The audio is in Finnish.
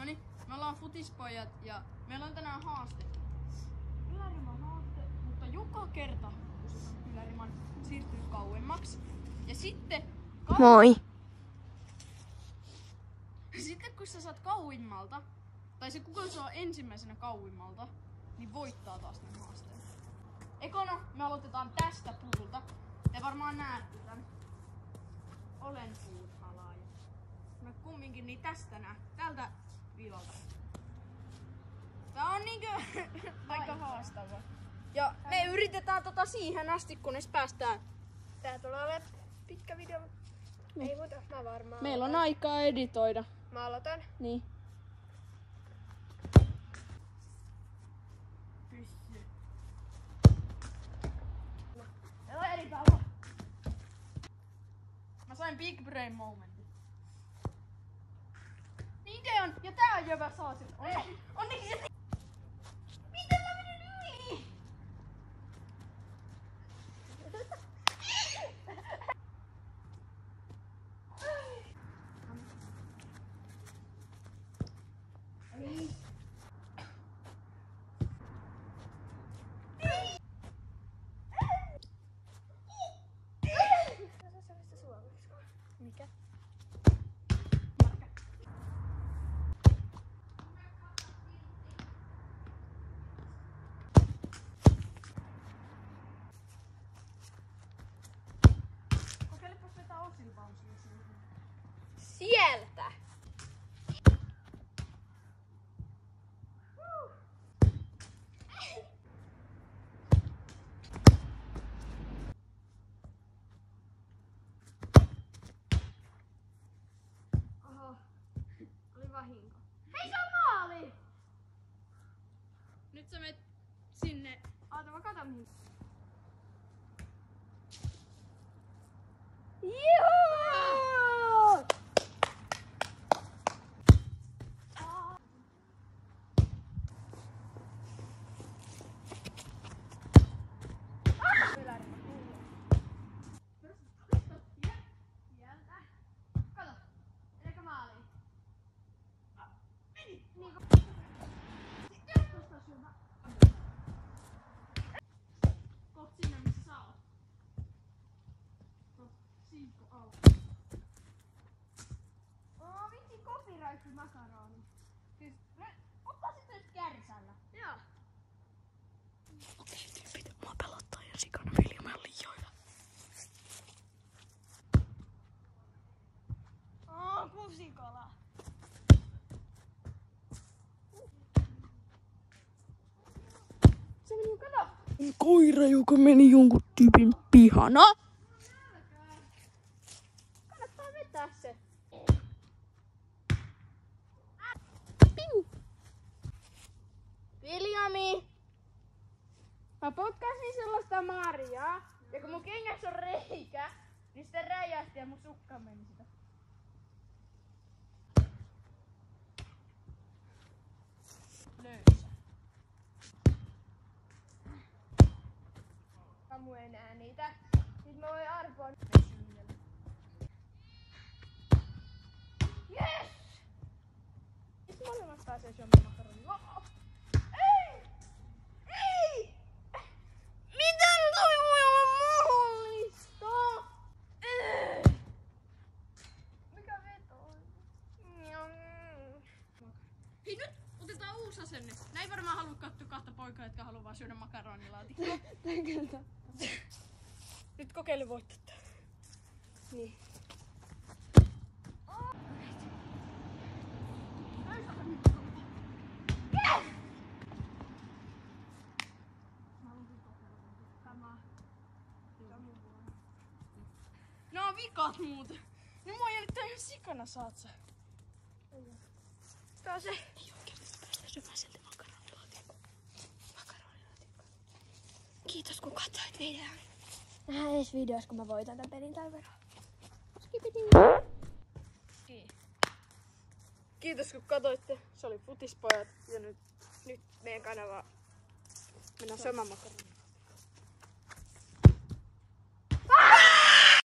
Noniin, me ollaan futispojat ja meillä on tänään haaste. Yläriman haaste, mutta joka kerta kun se on yläriman siirtyy kauemmaksi. Ja sitten Moi! Sitten kun sä saat kauimmalta, tai se kuka saa ensimmäisenä kauimmalta, niin voittaa taas tämän haasteen. Ekana me aloitetaan tästä puulta. Te varmaan näette tän. Olen puuhalaaja. Mä kumminkin niin tästä nää. Tältä viivalta. Tää on niinkö aika haastava. Ja me yritetään siihen asti, kunnes päästään. Tää tulee olemaan pitkä video. Ei muuta, mä varmaan. Meillä on aikaa editoida. Mä aloitan. Niin. Pyssy. Meillä on eri talo. Mä sain big brain momentin. Niinkö on? Ja tää on jövä saasit. Onneksi. Miten mä menen yli? Mikä? Kokeilepas vetää osilbouncia siihen. Sieltä! Oho, oli vahinko. Hei, se on maali! Nyt sä menet sinne. Oota, mä katon mihin. Juhu! Kato, elikkä maaliin. Meni! Kohta sinne missä sä oot. Kohta sinkku auki. Vitsi, copyright makaroni. Siis ottaa sitten nyt kärsällä. Joo. Okei, tyypit, mua pelottaa ja sikana Viljamäen liioilla. Kusikola. Se meni, kato. Koira, joka meni jonkun tyypin pihana. Kannattaa vetää se. Piu! Viljami! Mä potkasin sellaista marjaa, ja kun mun kengässä on reikä, niin sitten räjähti ja mun sukka meni sitä. Löysä. Kammu enää niitä. Nyt mä voin arpoa. Yes! Sitten molemmat pääsee syömään makaronia. Ei! Ei! Miten toi voi olla mahdollista? Mikä veto on? Hei, nyt otetaan uusi asenne. Näin varmaan halua katsoa kahta poikaa, jotka haluaa vaan syödä makaronilaatikkoa. Nyt kokeile voittaa. Niin. No on vikat muuten. Nyt mua jännittää ihan sikana, saat sä. Tää on se. Ei oikeesti päästä syömään silti makaronilaatikkoa. Makaronilaatikkoa. Kiitos kun katsoit videon. Nähdään edes videossa, kun mä voitan tän pelin tällä verran. Kiitos kun katsoitte. Se oli Futispojat ja nyt meidän kanava mennään syömään makaronia.